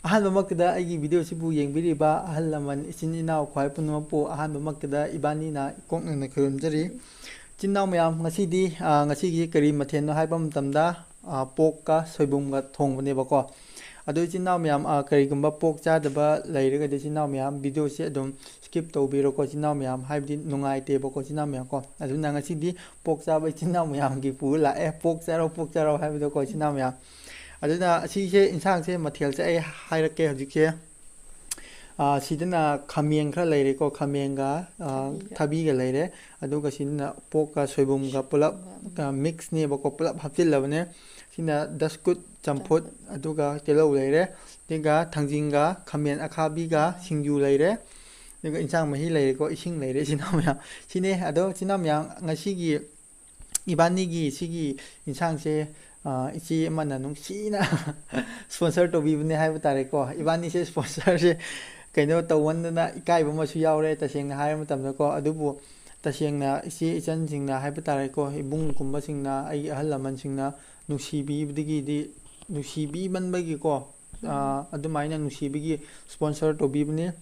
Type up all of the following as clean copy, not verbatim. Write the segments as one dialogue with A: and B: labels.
A: ꯑꯍꯥꯟꯕꯃꯛꯇꯗ ꯑꯩꯒꯤ ꯚꯤꯗꯤꯑꯣꯁꯤꯕꯨ ꯌꯦꯡꯕꯤꯔꯤꯕ ꯑꯍꯜ ꯂꯃꯟ ꯏꯆꯤꯟ ꯏꯅꯥꯎ ꯈ꯭ꯋꯥꯏ ꯄꯨꯝꯅꯃꯛꯄꯨ ꯑꯍꯥꯟꯕꯃꯛꯇꯗ ꯏꯕꯥꯅꯤꯅ ꯏꯀꯣꯛ ꯅꯪꯅ ꯈꯨꯔꯨꯝꯖꯔꯤ ꯏꯆꯤꯟ ꯏꯅꯥꯎ ꯃꯌꯥꯝ ꯉꯁꯤꯒꯤ ꯀꯔꯤ ꯃꯊꯦꯜꯅꯣ ꯍꯥꯏꯕ ꯃꯇꯝꯗ ꯄꯣꯛꯀ ꯁꯣꯏꯕꯨꯝꯒ ꯊꯣꯡꯕꯅꯦꯕꯀꯣ ꯑꯗꯣ ꯏꯆꯤꯟ ꯏꯅꯥꯎ ꯃꯌꯥꯝ ꯀꯔꯤꯒꯨꯝꯕ ꯄꯣꯛ ꯆꯥꯗꯕ ꯂꯩꯔꯒꯗꯤ ꯏꯆꯤꯟ ꯏꯅꯥꯎ ꯃꯌꯥꯝ ꯚꯤꯗꯤꯑꯣꯁꯤ ꯑꯗꯨꯝ ꯁ꯭ꯀꯤꯞ ꯇꯧꯕꯤꯔꯣꯀꯣ ꯏꯆꯤꯟ ꯏꯅꯥꯎ ꯃꯌꯥꯝ ꯍꯥꯏꯕꯗꯤ ꯅꯨꯡꯉꯥꯏꯇꯦꯕꯀꯣ ꯏꯆꯤꯟ ꯏꯅꯥꯎ ꯃꯌꯥꯝ ꯀꯣ ꯑꯗꯨꯅ ꯉꯁꯤꯗꯤ ꯄꯣꯛ ꯆꯥꯕ ꯏꯆꯤꯟ ꯏꯅꯥꯎ ꯃꯌꯥꯝꯒꯤ ꯄꯨꯔ ꯂꯥꯛꯑꯦ ꯄꯣꯛ ꯆꯥꯔꯣ ꯍꯥꯏꯕꯗꯣꯀꯣ ꯏꯆꯤꯟ ꯏꯅꯥꯎ ꯃꯌꯥꯝ ꯑꯗꯨꯅ ꯑꯁꯤꯁꯦ ꯏꯟꯁꯥꯡꯁꯦ ꯃꯊꯦꯜꯁꯦ ꯑꯩ ꯍꯥꯏꯔꯛꯀꯦ ꯍꯧꯖꯤꯛꯁꯦ ꯁꯤꯗꯅ ꯈꯥꯃꯦꯟ ꯈꯔ ꯂꯩꯔꯦꯀꯣ ꯈꯥꯃꯦꯟꯒ ꯊꯕꯤꯒ ꯂꯩꯔꯦ ꯑꯗꯨꯒ ꯁꯤꯅ ꯄꯣꯛꯀ ꯁꯣꯏꯕꯨꯝꯒ ꯄꯨꯂꯞ ꯃꯤꯛꯁꯅꯦꯕꯀꯣ ꯄꯨꯂꯞ ꯍꯥꯞꯆꯤꯜꯂꯕꯅꯦ ꯁꯤꯅ ꯗꯁꯀꯨꯠ ꯆꯝꯐꯨꯠ ꯑꯗꯨꯒ ꯇꯤꯜꯍꯧ ꯂꯩꯔꯦ ꯑꯗꯨꯒ ꯊꯥꯡꯖꯤꯡꯒ ꯈꯥꯃꯦꯟ ꯑꯈꯥꯕꯤꯒ ꯁꯤꯡꯖꯨ ꯂꯩꯔꯦ ꯑꯗꯨꯒ ꯏꯟꯁꯥꯡ ꯃꯍꯤ ꯂꯩꯔꯦꯀꯣ ꯏꯁꯤꯡ ꯂꯩꯔꯦ ꯏꯆꯤꯟ ꯏꯅꯥꯎ ꯃꯌꯥꯝ ꯁꯤꯅꯦ ꯑꯗꯣ ꯏꯆꯤꯟ ꯏꯅꯥꯎ ꯃꯌꯥꯝ ꯉꯁꯤꯒꯤ ꯏꯕꯥꯅꯤꯒꯤ ꯁꯤꯒꯤ ꯏꯟꯁꯥꯡꯁꯦ ꯏꯆꯦ ꯑꯃꯅ ꯅꯨꯡꯁꯤꯅ ꯁ꯭ꯄꯣꯟꯁꯔ ꯇꯧꯕꯤꯕꯅꯦ ꯍꯥꯏꯕ ꯇꯥꯔꯦꯀꯣ ꯏꯕꯥꯅꯤꯁꯦ ꯁ꯭ꯄꯣꯟꯁꯔꯁꯦ ꯀꯩꯅꯣ ꯇꯧꯃꯟꯗꯅ ꯏꯀꯥꯏꯕ ꯑꯃꯁꯨ ꯌꯥꯎꯔꯦ ꯇꯁꯦꯡꯅ ꯍꯥꯏꯕ ꯃꯇꯝꯗꯀꯣ ꯑꯗꯨꯕꯨ ꯇꯁꯦꯡꯅ ꯏꯆꯦ ꯏꯆꯟꯁꯤꯡꯅ ꯍꯥꯏꯕ ꯇꯥꯔꯦꯀꯣ ꯏꯕꯨꯡꯒꯨꯝꯕꯁꯤꯡꯅ ꯑꯩꯒꯤ ꯑꯍꯜ ꯂꯃꯟꯁꯤꯡꯅ ꯅꯨꯡꯁꯤꯕꯤꯃꯟꯕꯒꯤꯀꯣ ꯑꯗꯨꯃꯥꯏꯅ ꯅꯨꯡꯁꯤꯕꯒꯤ ꯁ꯭ꯄꯣꯟꯁꯔ ꯇꯧꯕꯤꯕꯅꯤ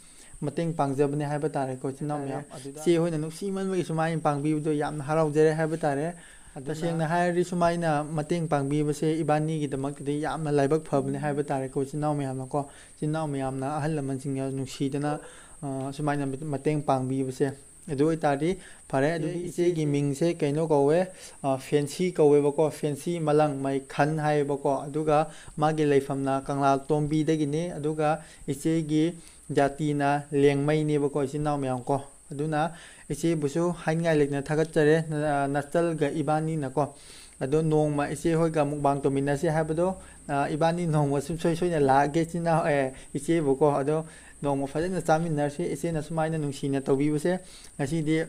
A: ꯃꯇꯦꯡ ꯄꯥꯡꯖꯕꯅꯦ ꯍꯥꯏꯕ ꯇꯥꯔꯦꯀꯣ ꯏꯆꯤꯟ ꯏꯅꯥꯎ ꯃꯌꯥꯝ ꯏꯆꯦ ꯍꯣꯏꯅ ꯅꯨꯡꯁꯤꯃꯟꯕꯒꯤ ꯁꯨꯃꯥꯏꯅ ꯄꯥꯡꯕꯤꯕꯗꯣ ꯌꯥꯝꯅ ꯍꯔꯥꯎꯖꯔꯦ ꯍꯥꯏꯕ ꯇꯥꯔꯦ ꯇꯁꯦꯡꯅ ꯍꯥꯏꯔꯗꯤ ꯁꯨꯃꯥꯏꯅ ꯃꯇꯦꯡ ꯄꯥꯡꯕꯤꯕꯁꯦ ꯏꯕꯥꯅꯤꯒꯤꯗꯃꯛꯇꯗꯤ ꯌꯥꯝꯅ ꯂꯥꯏꯕꯛ ꯐꯕꯅꯦ ꯍꯥꯏꯕ ꯇꯥꯔꯦꯀꯣ ꯏꯆꯤꯟ ꯏꯅꯥꯎ ꯃꯌꯥꯝꯅꯀꯣ ꯏꯆꯤꯟ ꯏꯅꯥꯎ ꯃꯌꯥꯝꯅ ꯑꯍꯜ ꯂꯃꯟꯁꯤꯡꯅ ꯅꯨꯡꯁꯤꯗꯅ ꯁꯨꯃꯥꯏꯅ ꯃꯇꯦꯡ ꯄꯥꯡꯕꯤꯕꯁꯦ ꯑꯗꯨ ꯑꯣꯏꯇꯥꯔꯗꯤ ꯐꯔꯦ ꯑꯗꯨꯗꯤ ꯏꯆꯦꯒꯤ ꯃꯤꯡꯁꯦ ꯀꯩꯅꯣ ꯀꯧꯋꯦ ꯐꯦꯟꯁꯤ ꯀꯧꯋꯦꯕꯀꯣ ꯐꯦꯟꯁꯤ ꯃꯂꯪ ꯃꯩꯈꯟ ꯍꯥꯏꯌꯦꯕꯀꯣ ꯑꯗꯨꯒ ꯃꯥꯒꯤ ꯂꯩꯐꯝꯅ ꯀꯪꯂꯥ ꯇꯣꯝꯕꯤꯗꯒꯤꯅꯤ ꯑꯗꯨꯒ ꯏꯆꯦꯒꯤ ꯖꯥꯇꯤꯅ ꯂꯦꯡꯃꯩꯅꯦꯕꯀꯣ ꯏꯆꯤꯟ ꯏꯅꯥꯎ ꯃꯌꯥꯝ ꯀꯣ ꯑꯗꯨꯅ ꯏꯆꯦꯕꯨꯁꯨ ꯍꯥꯏꯅꯤꯡꯉꯥꯏ ꯂꯩꯇꯅ ꯊꯥꯒꯠꯆꯔꯦ ꯅꯆꯜꯒ ꯏꯕꯥꯅꯤꯅꯀꯣ ꯑꯗꯣ ꯅꯣꯡꯃ ꯏꯆꯦ ꯍꯣꯏꯒ ꯃꯨꯛꯕꯥꯡ ꯇꯧꯃꯤꯟꯅꯁꯤ ꯍꯥꯏꯕꯗꯣ ꯏꯕꯥꯅꯤ ꯅꯣꯡꯃ ꯁꯨꯡꯁꯣꯏ ꯁꯣꯏꯅ ꯂꯥꯛꯑꯒꯦ ꯏꯆꯤꯟ ꯏꯅꯥꯎ ꯏꯆꯦꯕꯨꯀꯣ ꯑꯗꯣ ꯅꯣꯡꯃ ꯐꯖꯅ ꯆꯥꯃꯤꯟꯅꯔꯁꯤ ꯏꯆꯦꯅ ꯁꯨꯃꯥꯏꯅ ꯅꯨꯡꯁꯤꯅ ꯇꯧꯕꯤꯕꯁꯦ ꯉꯁꯤꯗꯤ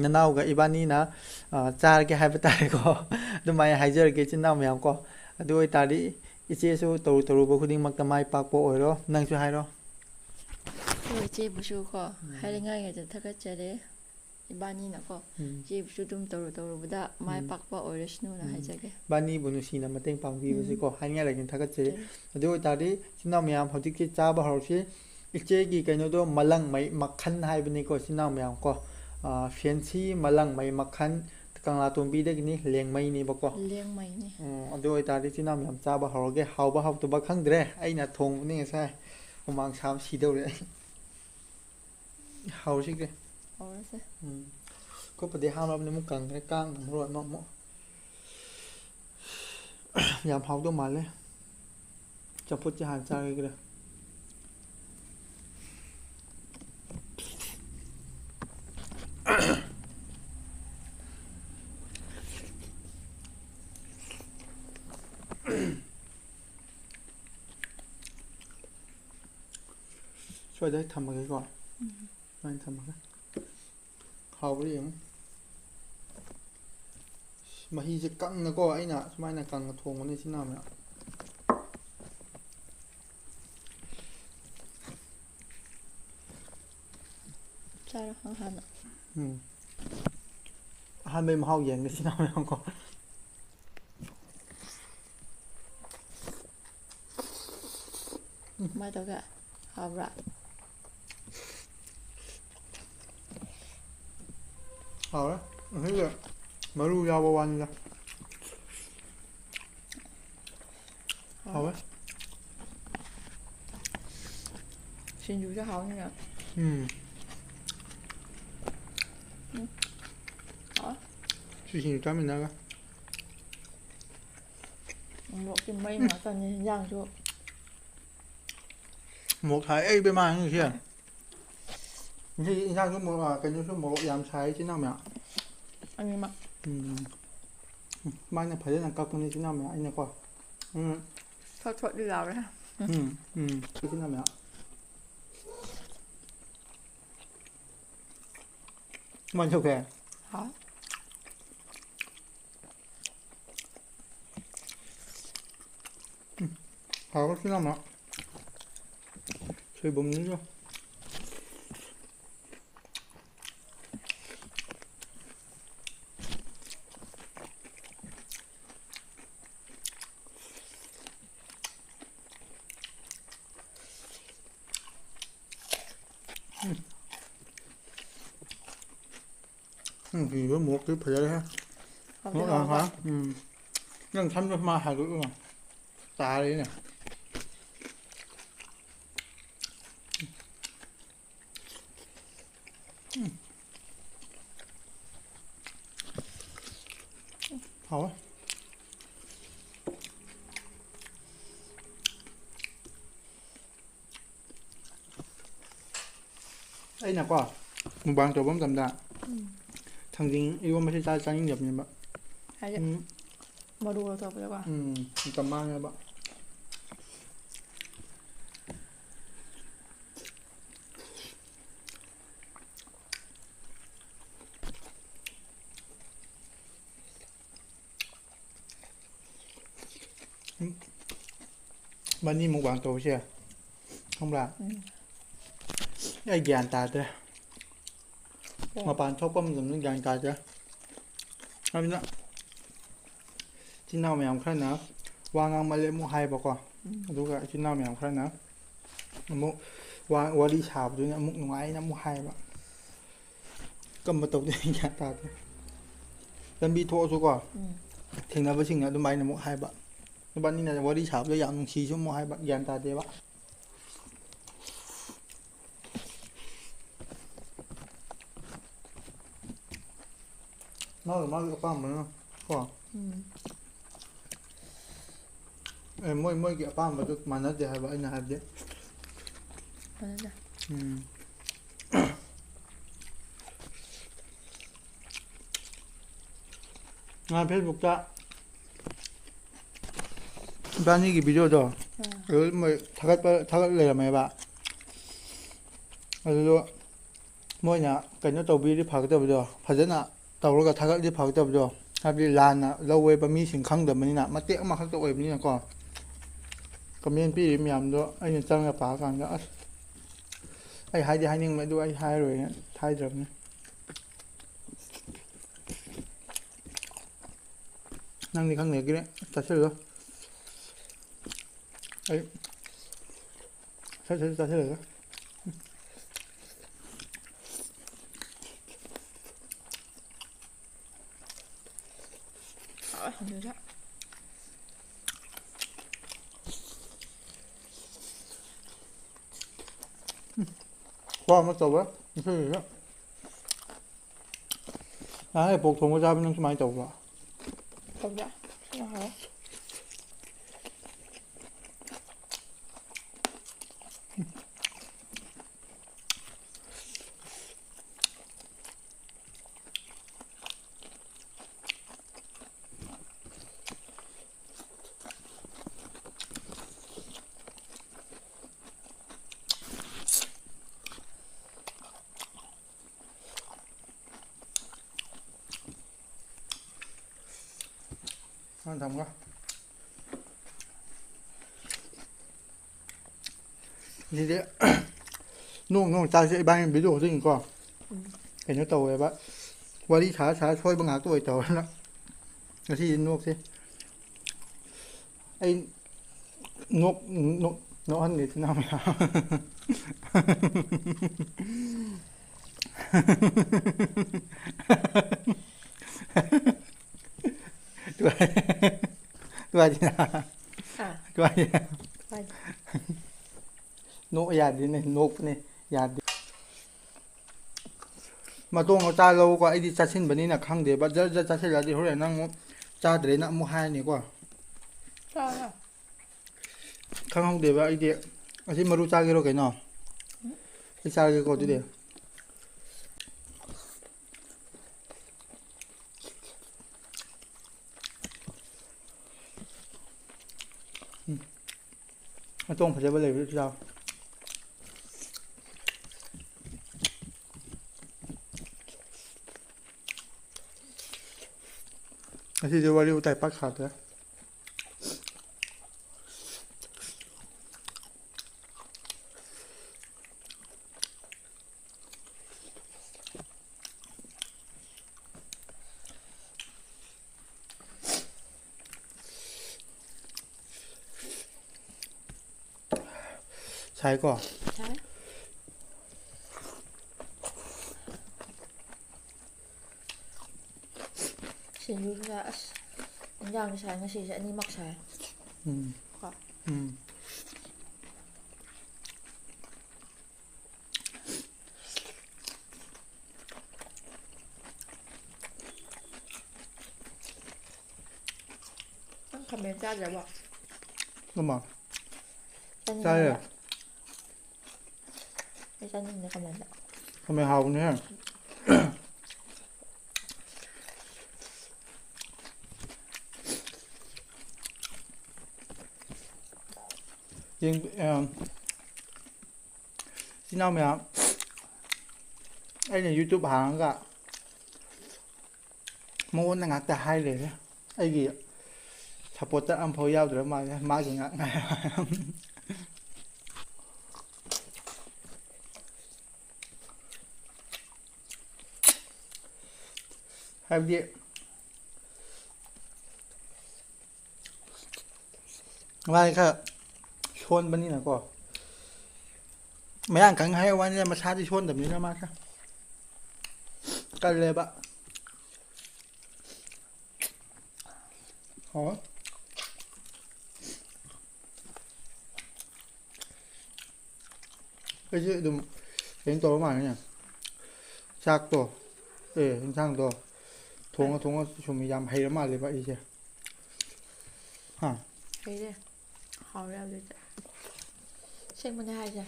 A: ꯅꯅꯥꯎꯒ ꯏꯕꯥꯅꯤꯅ ꯆꯥꯔꯒꯦ ꯍꯥꯏꯕ ꯇꯥꯔꯦꯀꯣ ꯑꯗꯨꯃꯥꯏꯅ ꯍꯥꯏꯖꯔꯒꯦ ꯏꯆꯤꯟ ꯏꯅꯥꯎ ꯃꯌꯥꯝ ꯀꯣ ꯑꯗꯨ ꯑꯣꯏꯇꯥꯔꯗꯤ ꯏꯆꯦꯁꯨ ꯇꯧꯔꯨꯕ ꯈꯨꯗꯤꯡꯃꯛꯇ ꯃꯥꯏ ꯄꯥꯛꯄ ꯑꯣꯏꯔꯣ ꯅꯪꯁꯨ ꯍꯥꯏꯔꯣ
B: ꯍꯣꯏ ꯏꯆꯦꯕꯨꯁꯨ ꯍꯥꯏꯅꯤꯡꯉꯥꯏꯉꯩꯗ ꯊꯥꯒꯠꯆꯔꯤ ꯏꯕꯥꯅꯤꯅꯀꯣ ꯏꯆꯦꯕꯨꯁꯨ ꯑꯗꯨꯝ ꯇꯧꯔꯨꯕꯗ ꯃꯥꯏ ꯄꯥꯛꯄ ꯑꯣꯏꯔꯁꯅꯨꯅ ꯍꯥꯏꯖꯒꯦ
A: ꯏꯕꯥꯅꯤꯕꯨ ꯅꯨꯡꯁꯤꯅ ꯃꯇꯦꯡ ꯄꯥꯡꯕꯤꯕꯁꯤꯀꯣ ꯍꯥꯏꯅꯤꯡꯉꯥꯏ ꯂꯩꯇꯅ ꯊꯥꯒꯠꯆꯔꯤ ꯑꯗꯨ ꯑꯣꯏꯇꯥꯔꯗꯤ ꯏꯆꯤꯟ ꯏꯅꯥꯎ ꯃꯌꯥꯝ ꯍꯧꯖꯤꯛꯁꯤ ꯆꯥꯕ ꯍꯧꯔꯁꯤ ꯏꯆꯦꯒꯤ ꯀꯩꯅꯣꯗꯣ ꯃꯂꯪꯃꯩ ꯃꯈꯟ ꯍꯥꯏꯕꯅꯤꯀꯣ ꯏꯆꯤꯟ ꯏꯅꯥꯎ ꯃꯌꯥꯝ ꯀꯣ ꯐꯦꯟꯁꯤ ꯃꯂꯪꯃꯩ ꯃꯈꯟ ꯀꯪꯂꯥ ꯇꯣꯝꯕꯤꯗꯒꯤꯅꯤ ꯂꯦꯡꯃꯩꯅꯦꯕꯀꯣ
B: ꯂꯦꯡꯃꯩꯅꯤ
A: ꯑꯗꯨ ꯑꯣꯏꯇꯥꯔꯗꯤ ꯏꯆꯤꯟ ꯏꯅꯥꯎ ꯃꯌꯥꯝ ꯆꯥꯕ ꯍꯧꯔꯒꯦ ꯍꯥꯎꯕ ꯍꯥꯎꯇꯕ ꯈꯪꯗ꯭ꯔꯦ ꯑꯩꯅ ꯊꯣꯡꯕꯅꯤ ꯉꯁꯥꯏ ꯍꯨꯃꯥꯡ ꯁꯥꯕ ꯁꯤꯗꯧꯔꯦ ꯍꯧꯔꯁꯤꯒꯦ
B: ꯍꯧꯔꯁꯦ
A: ꯈꯨꯠꯄꯨꯗꯤ ꯍꯥꯝꯃꯕꯅꯤ ꯑꯃꯨꯛ ꯀꯪꯈ꯭ꯔꯦ ꯀꯥꯡꯅ ꯃꯔꯣꯟ ꯑꯃ ꯑꯃꯨꯛ ꯌꯥꯝ ꯍꯥꯎꯗꯧ ꯃꯥꯜꯂꯦ ꯆꯝꯐꯨꯠꯁꯦ ꯍꯥꯟꯅ ꯆꯥꯒꯤꯒꯦ ꯁ꯭ꯋꯥꯏꯗ ꯊꯝꯃꯒꯦꯀꯣ ꯁꯨꯃꯥꯏꯅ ꯊꯝꯃꯒꯦ ꯍꯥꯎꯕ꯭ꯔꯥ ꯌꯦꯡꯉꯨ ꯃꯍꯤꯁꯦ ꯀꯪꯅꯀꯣ ꯑꯩꯅ ꯁꯨꯃꯥꯏꯅ ꯀꯪꯅ ꯊꯣꯡꯕꯅꯤ ꯏꯆꯤꯟ ꯏꯅꯥꯎ ꯃꯌꯥꯝ
B: ꯆꯥꯔꯣ ꯍꯥꯟꯅ
A: ꯑꯍꯥꯟꯕꯩ ꯃꯍꯥꯎ ꯌꯦꯡꯒꯦ ꯏꯆꯤꯟ ꯏꯅꯥꯎ ꯃꯌꯥꯝ ꯀꯣ
B: ꯀꯃꯥꯏꯅ ꯇꯧꯒꯦ ꯍꯥꯎꯕ꯭ꯔꯥ
A: ꯍꯥꯎꯔꯦ ꯉꯁꯤꯗꯤ ꯃꯔꯨ ꯌꯥꯎꯕ ꯋꯥꯅꯤꯗ ꯍꯥꯎꯋꯦ
B: ꯁꯤꯡꯖꯨꯁꯨ ꯍꯥꯎꯅꯤꯅ ꯍꯥꯎꯋꯦ
A: ꯁꯤꯁꯤꯡꯖꯨ ꯆꯥꯃꯤꯟꯅꯔꯒ
B: ꯃꯣꯔꯣꯛꯇꯤ ꯃꯩ ꯉꯥꯛꯇꯅꯤ ꯍꯦꯟꯖꯥꯡꯁꯨ
A: ꯃꯣꯔꯣꯛ ꯁꯥꯏꯍꯦ ꯏꯕꯦꯝꯃ ꯉꯁꯤ ꯉꯁꯤꯗꯤ ꯏꯟꯁꯥꯡꯁꯨ ꯀꯩꯅꯣꯁꯨ ꯃꯣꯔꯣꯛ ꯌꯥꯝ ꯁꯥꯏ ꯏꯆꯤꯟ ꯏꯅꯥꯎ ꯃꯌꯥꯝ
B: ꯑꯅꯤꯃꯛ
A: ꯁꯨꯃꯥꯏꯅ ꯐꯖꯅ ꯀꯛꯄꯅꯤ ꯏꯆꯤꯟ ꯏꯅꯥꯎ ꯃꯌꯥꯝ ꯑꯩꯅꯀꯣ
B: ꯊꯣꯠ ꯊꯣꯠꯗꯤ ꯂꯥꯎꯔꯦ
A: ꯏꯆꯤꯟ ꯏꯅꯥꯎ ꯃꯌꯥꯝ ꯀꯃꯥꯏꯅ ꯇꯧꯒꯦ
B: ꯍꯥꯎꯋꯦ
A: ꯍꯥꯎꯕ꯭ꯔꯥ ꯏꯆꯤꯟ ꯏꯅꯥꯎ ꯃꯌꯥꯝ ꯁꯣꯏꯕꯨꯝꯁꯤꯁꯨ thì với một cái phải đấy ha
B: เขา
A: một
B: จะ
A: là hả nhưng thăm cho mà hạt nữa mà tà đấy nè hảo á ấy nè qua một bàn trầu bấm tầm đạn thằng gì yêu mà sai sai nhập nhỉ bạn
B: ใครจะมาดูเราจบเลยว่า
A: tầm mang nha bạn bạn đi một bàn trầu chưa không làm ai gàn tà thế mà bạn chốt bấm dùng những gàn tà chưa không biết chín nào mày làm khai nào vang ngang mà lấy mua hai bọc à đúng rồi chín nào mày làm khai nào mua vang đi chào rồi mua ngoái nó mua hai bọc cầm một tàu đi gàn tà thế lần bị thua số quả thì nó với trình là đôi bay là mua hai bọc bạn đi là đi chào rồi dạng xì số mua hai bọc gàn tà thế bác nó là nó cái palm nữa không em mỗi cái palm mà được mà nó để hai vợ anh hai đấy
B: เพราะฉะนั้นจ้ะ
A: ngàn Facebook cha bạn như cái video đó rồi mà thắc lại là mày bạn rồi mỗi nhà cái nó tàu bi đi phá cái tàu đó phá rất là tàu nó thắc đi phá cái tàu đó hay đi lan à lâu về bấm mi sinh khăng được mình nè mà tiếc mà khắc tàu em như là còn còn miền pi miền nam đó anh chẳng là phá càng đó ai hai đi hai nhưng mà đôi ai hai rồi hai rồi nè năng đi khăng này kia đấy ta sẽ được ấy ta sẽ được
B: không được đó
A: qua mất tàu á cái gì đó cái bộ thùng của ra bên trong máy tàu vào
B: จบแล้วนะคะ
A: ăn thầm quá gì đấy nung ta sẽ bay ví dụ gì còn cái nó tàu này bạn qua đi xả xôi bằng áo tuổi tàu đó cái gì nuốt thế anh nuốt ăn thì thế nào mà Tua gì nào
B: อ่ะ
A: tua gì
B: ไป
A: nốt nhà đi này nốt này nhà đi mà tôi ngồi cha lâu quá đi cha xin bên này là khăng để bắt giờ cha xin là đi hồi này năng cha để nó mua hai này quá
B: ใช่ค่ะ
A: khăng không để vậy đi anh xin mà ru cha cái rồi cái nào cái cha cái có gì để mà tôi phải chơi với lại sao anh xin chơi với lại tại bắt khát đấyใช้ก่อน
B: ใช่ ꯁꯤꯡꯖꯨꯁꯨ ꯆꯥꯏ ꯑꯁ ꯏꯟꯖꯥꯡꯁꯨ ꯆꯥꯏ ꯉꯁꯤꯁꯦ ꯑꯅꯤꯃꯛ ꯆꯥꯏ
A: ꯎꯝ
B: ꯀꯣ
A: ꯎꯝ
B: ꯅꯪ ꯈꯥꯃꯦꯟ ꯆꯥꯗ꯭ꯔꯕꯣ
A: ꯑꯃ
B: ꯆꯥꯅꯤꯡꯉꯦ
A: ꯆꯥꯏꯌꯦ
B: ꯍꯥꯏꯕ ꯑꯩ ꯆꯥꯅꯤꯡꯗꯦ ꯈꯥꯃꯦꯟꯗ
A: ꯈꯥꯃꯦꯟ ꯍꯥꯎꯕꯅꯦꯍꯦ ꯌꯦꯡ ꯏꯆꯤꯜ ꯏꯅꯥꯎ ꯃꯌꯥꯝ ꯑꯩꯅ ꯌꯨꯇ꯭ꯌꯨꯕ ꯍꯥꯡꯉꯒ ꯃꯉꯣꯟꯗ ꯉꯥꯛꯇ ꯍꯥꯏ ꯂꯩꯔꯦ ꯑꯩꯒꯤ ꯁꯞꯄꯣꯔꯠꯇ ꯑꯃꯐꯥꯎ ꯌꯥꯎꯗ꯭ꯔ ꯃꯥꯜꯂꯦ ꯃꯥꯒꯤ ꯉꯥꯛ ꯉꯥꯏ ꯍꯥꯏꯕꯗꯤ ꯃꯥꯁꯦ ꯈꯔ ꯁꯣꯟꯕꯅꯤꯅꯀꯣ ꯃꯌꯥꯡ ꯀꯪꯉꯦ ꯍꯥꯏꯕ ꯋꯥꯅꯤꯅ ꯃꯁꯥꯗꯤ ꯁꯣꯟꯗꯕꯅꯤꯅ ꯃꯥꯁꯦ ꯀꯜꯂꯦꯕ ꯍꯥꯎꯋꯦ ꯑꯩꯁꯦ ꯑꯗꯨꯝ ꯀꯩꯅꯣ ꯇꯧꯔ ꯃꯥꯜꯂꯦꯅꯦ ꯆꯥꯛꯇꯣ ꯌꯦꯟꯁꯥꯡꯗꯣ ꯊꯣꯡꯉ ꯁꯨꯝ ꯌꯥꯝ ꯍꯩꯔ ꯃꯥꯜꯂꯦꯕ ꯑꯩꯁꯦ ꯍꯥ
B: ꯍꯩꯔꯦ ꯍꯥꯎꯔꯦ ꯍꯧꯖꯤꯛꯇꯤ ꯑꯁꯦꯡꯕꯅꯦ ꯍꯥꯏꯁꯦ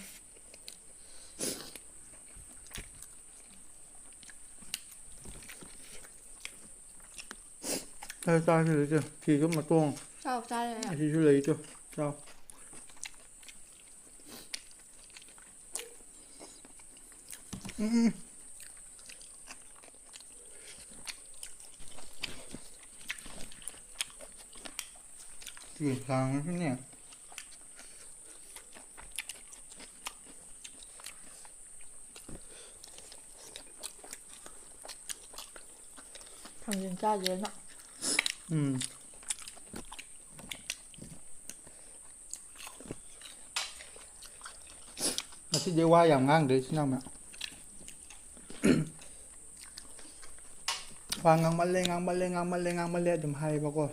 A: ꯆꯥꯁꯤ ꯂꯩꯇꯦ ꯐꯤꯁꯨ ꯃꯇꯣꯡ
B: ꯆꯥꯎ ꯆꯥꯔꯦ
A: ꯑꯁꯤꯁꯨ ꯂꯩꯇꯣ ꯆꯥꯎ ꯎꯝ ꯂꯥꯡꯉꯁꯨꯅꯦ
B: ꯊꯥꯡꯖꯤꯡ ꯆꯥꯗ꯭ꯔꯦꯅ
A: ꯎꯝ ꯉꯁꯤꯗꯤ ꯋꯥ ꯌꯥꯝ ꯉꯥꯡꯗ꯭ꯔꯦ ꯏꯆꯤꯟ ꯏꯅꯥꯎꯅ ꯋꯥ ꯉꯥꯡꯃꯜꯂꯦ ꯑꯗꯨꯝ ꯍꯥꯏꯌꯦꯕꯀꯣ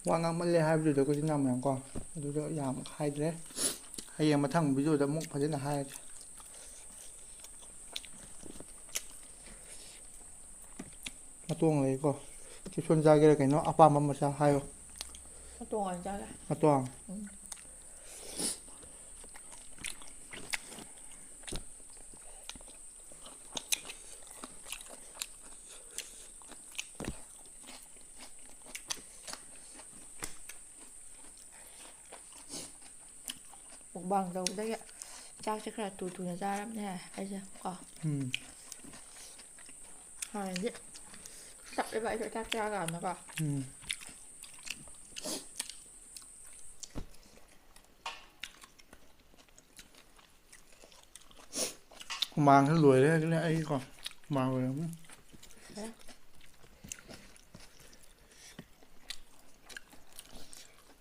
A: ꯋꯥ ꯉꯥꯡꯃꯜꯂꯦ ꯍꯥꯏꯕꯗꯨꯗ ꯏꯆꯤꯟ ꯏꯅꯥꯎ ꯃꯌꯥꯝꯀꯣ ꯑꯗꯨꯗ ꯌꯥꯝ ꯍꯥꯏꯗ꯭ꯔꯦ ꯍꯌꯦꯡ ꯃꯊꯪ ꯚꯤꯗꯤꯑꯣꯗ ꯑꯃꯨꯛ ꯐꯖꯅ ꯍꯥꯏꯔꯒꯦ ꯃꯇꯣꯡ ꯂꯩꯀꯣ ꯀꯦꯞꯁꯣꯟ ꯆꯥꯒꯦꯔꯥ ꯀꯩꯅꯣ ꯑꯄꯥꯝꯕ ꯃꯆꯥ ꯍꯥꯏꯌꯣ
B: ꯃꯇꯣꯡ ꯑꯣꯏꯅ ꯆꯥꯒꯦ
A: ꯃꯇꯣꯡ
B: ꯃꯨꯛꯕꯥꯡ ꯇꯧꯕꯗꯒꯤ ꯆꯥꯛꯁꯦ ꯈꯔ ꯊꯨꯅ ꯆꯥꯔꯕꯅꯦ ꯑꯩꯁꯦ ꯀꯣ
A: ꯎꯝ
B: ꯍꯥꯟꯅꯗꯤ ꯇꯞꯑꯦꯕ ꯑꯩꯁꯨ ꯆꯥꯛ ꯆꯥꯀꯥꯟꯗꯀꯣ
A: ꯎꯝ ꯍꯨꯃꯥꯡꯁꯨ ꯂꯣꯏꯔꯦ ꯑꯗꯨꯅ ꯑꯩꯀꯣ ꯍꯨꯃꯥꯡ ꯂꯣꯏꯔꯕꯅꯤ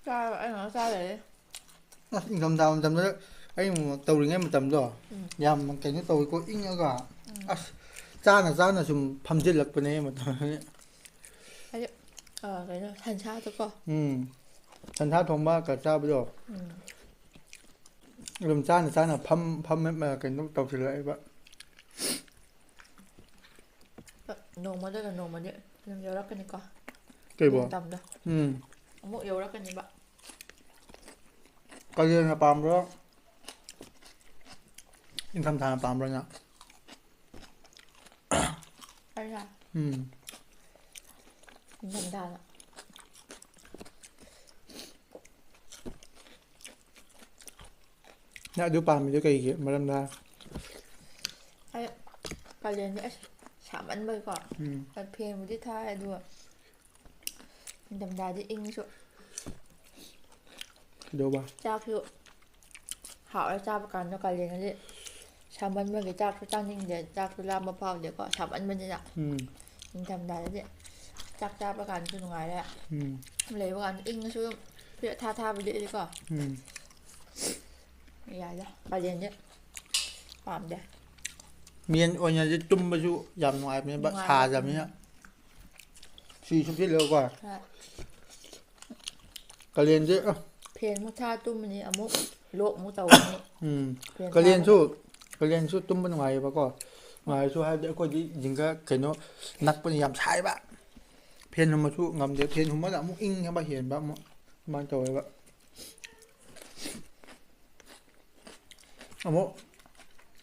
B: ꯆꯥꯔꯕ ꯑꯩ ꯉꯥꯛ ꯆꯥ ꯂꯩꯔꯦ
A: ꯑꯁ ꯏꯪꯊꯝꯊꯥ ꯃꯇꯝꯗ ꯑꯩꯅ ꯇꯧꯔꯤꯉꯩ ꯃꯇꯝꯗꯣ ꯌꯥꯝ ꯀꯩꯅꯣ ꯇꯧꯋꯤꯀꯣ ꯏꯪꯉꯒ ꯑꯁ ꯆꯥꯅ ꯁꯨꯝ ꯐꯝꯖꯤꯜꯂꯛꯄꯅꯦ ꯃꯇꯝ
B: ꯍꯥꯏꯗꯤ ꯀꯩꯅꯣ ꯁꯟꯁꯥꯗꯣꯀꯣ
A: ꯁꯟꯁꯥ ꯊꯣꯡꯕ ꯆꯥꯕꯗꯣ ꯑꯗꯨꯝ ꯆꯥꯅ ꯀꯩꯅꯣ ꯇꯧꯁꯤꯜꯂꯛꯑꯦꯕ
B: ꯅꯣꯡꯃꯗꯒ ꯅꯣꯡꯃꯗꯤ ꯑꯗꯨꯝ ꯌꯧꯔꯛꯀꯅꯤꯀꯣ ꯑꯗꯨ
A: ꯀꯩꯕꯣ
B: ꯃꯇꯝꯗꯣ ꯑꯃꯨꯛ ꯌꯧꯔꯛꯀꯅꯤꯕ
A: ꯀꯥꯂꯦꯟꯅ ꯄꯥꯝꯕ꯭ꯔꯣ ꯏꯪꯊꯝꯊꯥꯅ ꯄꯥꯝꯕ꯭ꯔꯣ ꯅꯪ
B: ꯑꯩꯔꯣ
A: ꯎꯝ
B: ꯏꯪꯊꯝꯊꯥꯅ
A: ꯅꯪ ꯑꯗꯨ ꯄꯥꯝꯃꯤꯗꯣ ꯀꯩꯒꯤ ꯃꯔꯝꯗ
B: ꯑꯩ ꯀꯥꯂꯦꯟꯗꯤ ꯑꯁ ꯁꯥꯃꯟꯕꯒꯤꯀꯣ
A: ꯎꯝ
B: ꯐꯦꯟꯕꯨꯗꯤ ꯊꯥꯏ ꯑꯗꯨꯒ ꯏꯪꯊꯝꯊꯥꯗꯤ ꯏꯪꯁꯨ
A: ꯀꯩꯗꯧꯕ
B: ꯆꯥꯛꯁꯨ ꯍꯥꯎꯔ ꯆꯥꯕ ꯀꯥꯟꯗ ꯀꯥꯂꯦꯟꯗꯗꯤ ꯁꯥꯃꯟꯕꯒꯤ ꯆꯥꯛꯁꯨ ꯆꯥꯅꯤꯡꯗꯦ ꯆꯥꯛꯁꯨ ꯂꯥꯝꯕ ꯐꯥꯎꯗꯦꯀꯣ ꯁꯥꯃꯟꯕꯅꯤꯅ
A: ꯎꯝ
B: ꯅꯤꯡꯊꯝꯊꯥꯗꯗꯤ ꯆꯥꯛ ꯆꯥꯕ ꯀꯥꯟꯗꯁꯨ ꯅꯨꯡꯉꯥꯏꯔꯦ
A: ꯎꯝ
B: ꯂꯩꯕ ꯀꯥꯟꯗ ꯏꯪꯉꯁꯨ ꯑꯗꯨꯝ ꯐꯨꯔꯤꯠ ꯑꯊꯥꯕ ꯂꯤꯠꯂꯤꯀꯣ
A: ꯎꯝ
B: ꯌꯥꯏꯗ ꯀꯥꯂꯦꯟꯗꯤ ꯄꯥꯝꯗꯦ
A: ꯃꯦꯟ ꯑꯣꯏꯅꯗꯤ ꯇꯨꯝꯕꯁꯨ ꯌꯥꯝ ꯅꯨꯡꯉꯥꯏꯕꯅꯦꯕ
B: ꯅꯨꯡꯉꯥꯏꯕ
A: ꯁꯥꯗꯕꯅꯤꯅ 40ที่เร็วกว่า
B: ใช่
A: กะเรียนสิ
B: เพลนมุกท่าตุ้มอันนี้อมุกโลกมุกเตาอันนี้
A: กะเรียนสู้กะเรียนสู้ตุ้มเป็นไงปะก็ไงสู้ให้เด็กคนที่ยิงก็เห็นว่านักปนิยามใช้ปะเพียนหัวมาสู้งำเดี๋ยวเพียนหัวมาละมุกอิงยังมาเห็นปะมันโจยปะมุก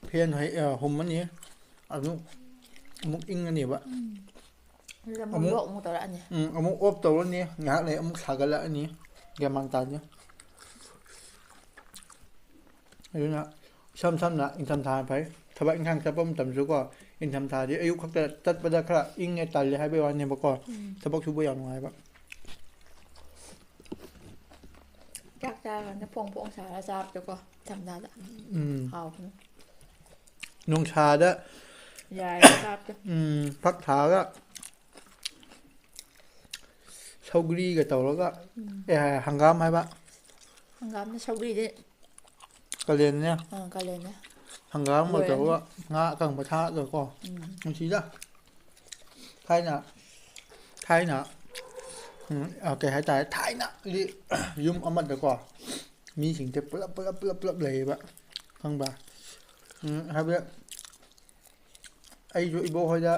A: เพียนให้หัวมันนี้เอามุกอิงอันนี้ปะ
B: แล้วมุกโลกมุกเตาอันนี้
A: มุกอบตัวนี้งาเลยมุกสากันละอันนี้แกมังตาเนี่ยอายุนะซ้ำๆนะอินทำทานไปถ้าว่าอินข้างจะป้อมต่ำสุดก็อินทำทานที่อายุเขาจะจัดไปได้ครับอิงไงตันเลยให้ไปวันเนี่ยบอกก่อนถ้าบอกชูบอย่างไรบ้าง
B: จากจากันนะพงสารทราบแล้วก็จำได้ละเขา
A: นงชาด้ะ
B: ยายทราบจ้ะ
A: พักขาก็ชาวกรีกับตัวแล้วก็หังกามให้ปะ
B: ฮังกามนี่ชาวดีดิ
A: กะเรียนเนี่ย
B: ก็เลยนะ
A: หังกามมาตัวก็งากังประทะเลยก็มันชี้จ้ะไทยน่ะโอเคหายใจไทยน่ะยุ่มเอามันเดี๋ยวก่อนมีสิ่งที่เปลือกเลยปะข้างบ่าครับเนี่ยไอ้ยูอีโบเขาจะ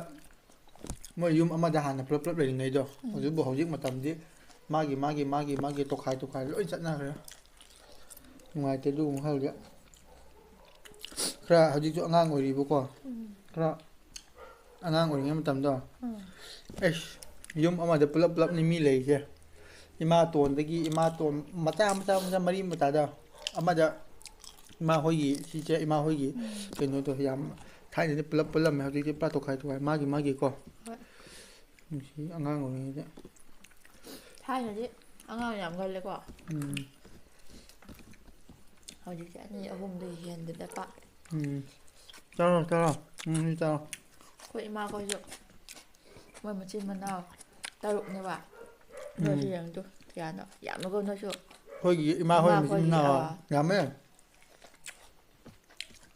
A: เมื่อยุ่มเอามาจะหันเปลือกเลยยังไงจ้ะเขาจะบอกเขายึดมาทำที่มากี่ตกไข่แล้วไอ้จัดหน้าเลยngoài tới luôn hơn đấy, ra họ chỉ cho ngang ngồi đi bố con, ra ngang ngồi nghe mà tầm đó, ấy, yếm ở mà được lấp nên mi lấy chứ, ima tuần tới kia ima tuần mà ta mari mà ta đó, mà giờ ima hồi gì, chỉ chơi ima hồi gì, cái nó tôi dám, thay thì lấp mà họ chỉ bắt tụi khai tụi ma gì con, chỉ ngang ngồi như thế,
B: thay rồi chứ, ngang nhầm gầnเลยกว่า เขาจะแค่นี้เอาผมได้เห็นเด็ดปะ
A: เจ้านี่เจ้า
B: คุยมาก็เยอะเมื่อมาชิมมันเอาตลกเนี่ยว่ะเดี๋ยวเรียงดูเทียนเนาะอย่ามาก็น่าชัว
A: คุยมาคุยมาชิมเนาะอย่าไหม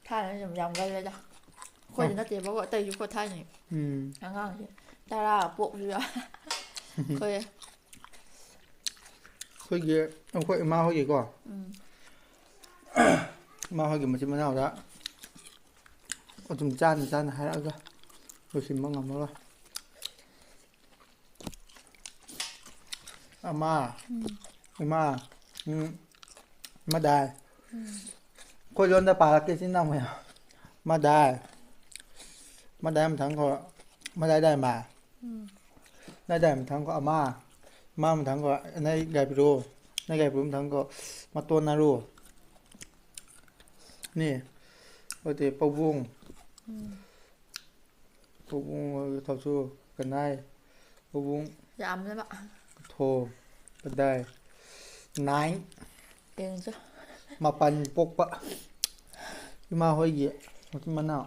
B: ท่านั้นยำกันเลยจ้ะคุยจะน่าเจ็บเพราะว่าเตยยุคท่านี่ง่ายๆตาลาปวกเรือคุย
A: เอาคุยมาคุยก่อนมาให้กินมาชิมมะนาวแล้วเอาจุ่มจานให้แล้วก็ดูชิมบ้างงั้นมั้ยมาได้คนย้อนตาปากกินชิ้นน้ำไหมมาได้มันทั้งก็มาได้มามันทั้งก็มามันทั้งก็ในไก่ปิโรมันทั้งก็มาตัวนารูนี่โอเคปะวงทำสู้กันได้ปะวง
B: ยำเลยปะ
A: โทรกันได้นาย
B: เองจ้ะ
A: มาปันปกปะที่มาห้อยเหี้ยที่มันเอา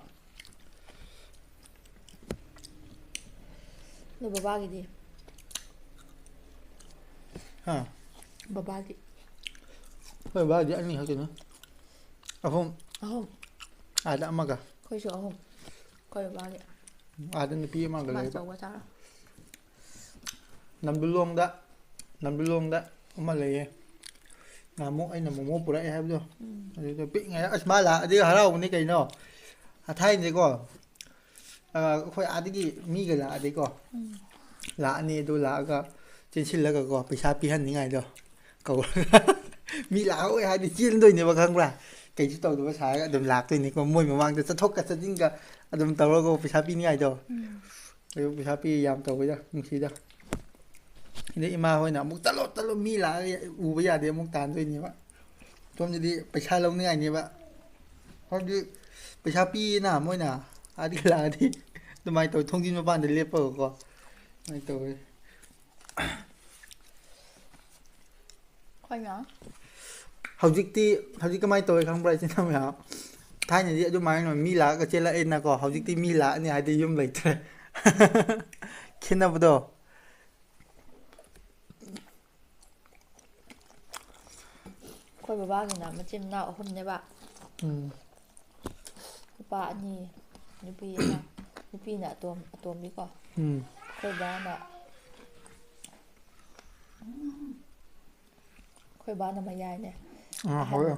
B: เดี๋ยวบ้ากี่ดีบ้ากี่
A: เฮ้ยบ้าดิอันนี้เขากินนะahom ada amaga
B: koi so ahom koi ba ni
A: ada ni pi amaga le
B: ba wa ta
A: namdulong da ama le ngamu ai namu pura ai habdo adi pi ngai asmala adi harau ni kai no thai ni ko khoi adi gi mi ga la adi ko la ni du la ga chin chin la ga ko pi sa pi han ni ngai do ko mi la oi hai di chin doi ni ba khang ba cái chú tàu tôi phải đầm lạc tôi này còn môi mà mang tôi thốt cả tôi tính cả đầm tàu nó có phải sao pin ngay rồi phải sao pin làm tàu bây giờ không gì đâuนี่มาhồi nào muốn tao lót mi là u bây giờ để muốn tàn tôi nhiều quá tôi jadi phải sao lâu nữa nhiều vậy thôi đi phải sao pin nào mỗi nào đi là đi tôi mai tôi thông tin mà bạn để liệp vào có mai tôi
B: khoai nhá
A: hꯧꯖꯤꯛꯇꯤ ꯀꯃꯥꯏꯅ ꯇꯧꯋꯦ ꯈꯪꯕ꯭ꯔꯥ ꯏꯆꯤꯟ ꯏꯅꯥꯎ ꯊꯥꯏꯅꯗꯤ ꯑꯗꯨꯃꯥꯏꯅ ꯃꯤ ꯂꯥꯛꯑꯒ ꯆꯦꯜꯂꯛꯑꯦꯅꯀꯣ ꯍꯧꯖꯤꯛꯇꯤ ꯃꯤ ꯂꯥꯛꯑꯅꯤ ꯍꯥꯏꯗꯤ ꯌꯨꯝ ꯂꯩꯇ꯭ꯔꯦ ꯈꯦꯠꯅꯕꯗꯣ
B: ꯑꯩꯈꯣꯏ ꯕꯕꯥꯒꯤꯅ ꯃꯆꯤꯟ ꯃꯅꯥꯎ ꯑꯍꯨꯝꯅꯦꯕ ꯅꯨꯄꯥ ꯑꯅꯤ ꯅꯨꯄꯤ ꯑꯃ ꯅꯨꯄꯤꯅ ꯑꯇꯣꯝꯕꯤꯀꯣ ꯑꯩꯈꯣꯏ ꯕꯥꯅ ꯑꯩꯈꯣꯏ ꯕꯥꯅ ꯃꯌꯥꯏꯅꯦ
A: ꯍꯣꯏ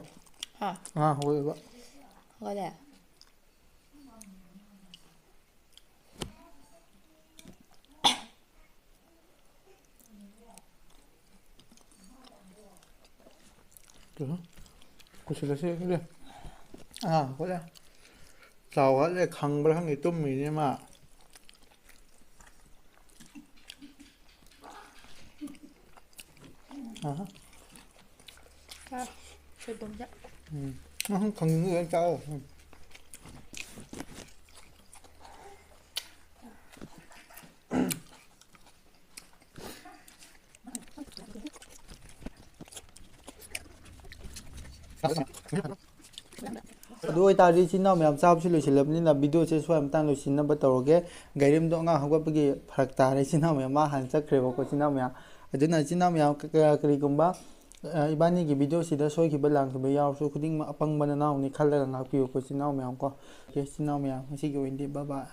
B: ꯍꯥ
A: ꯍꯣꯏꯕ
B: ꯍꯣꯏꯂꯦ
A: ꯀꯨꯁꯤꯜꯂꯁꯤ 그래 그래 ꯆꯥꯎꯍꯜꯂꯦ ꯈꯪꯕ꯭ꯔꯥ ꯈꯪꯗꯦ ꯇꯨꯝꯃꯤꯅꯦ ꯃꯥ
B: ꯁꯣꯏꯕꯨꯝꯁꯦ
A: ꯈꯪꯉ ꯆꯥꯎ ꯑꯗꯨ ꯑꯣꯏꯇꯥꯔꯗꯤ ꯏꯆꯤꯟ ꯏꯅꯥꯎ ꯃꯌꯥꯝ ꯆꯥꯕꯁꯨ ꯂꯣꯏꯁꯤꯜꯂꯕꯅꯤꯅ ꯚꯤꯗꯤꯑꯣꯁꯦ ꯁ꯭ꯋꯥꯏ ꯃꯇꯥꯡ ꯂꯣꯏꯁꯤꯟꯅꯕ ꯇꯧꯔꯒꯦ ꯒꯥꯔꯤꯝꯗꯣ ꯑꯉꯥꯡ ꯍꯧꯒꯠꯄꯒꯤ ꯐꯔꯛ ꯇꯥꯔꯦ ꯏꯆꯤꯟ ꯏꯅꯥꯎ ꯃꯌꯥꯝ ꯃꯥ ꯍꯥꯟꯅ ꯆꯠꯈ꯭ꯔꯦꯕꯀꯣ ꯏꯆꯤꯟ ꯏꯅꯥꯎ ꯃꯌꯥꯝ ꯑꯗꯨꯅ ꯏꯆꯤꯟ ꯏꯅꯥꯎ ꯃꯌꯥꯝ ꯀꯔꯤꯒꯨꯝꯕ ꯏꯕꯥꯅꯤꯒꯤ ꯚꯤꯗꯤꯑꯣꯁꯤꯗ ꯁꯣꯏꯈꯤꯕ ꯂꯥꯟꯈꯤꯕ ꯌꯥꯎꯔꯁꯨ ꯈꯨꯗꯤꯡꯃꯛ ꯑꯄꯪꯕ ꯅꯅꯥꯎꯅꯤ ꯈꯜꯂꯒ ꯉꯥꯛꯄꯤꯌꯨꯀꯣ ꯏꯆꯤꯟ ꯏꯅꯥꯎ ꯃꯌꯥꯝ ꯀꯣ ꯏꯆꯤꯟ ꯏꯅꯥꯎ ꯃꯌꯥꯝ ꯉꯁꯤꯒꯤ ꯑꯣꯏꯅꯗꯤ ꯕꯥꯏ ꯕꯥꯏ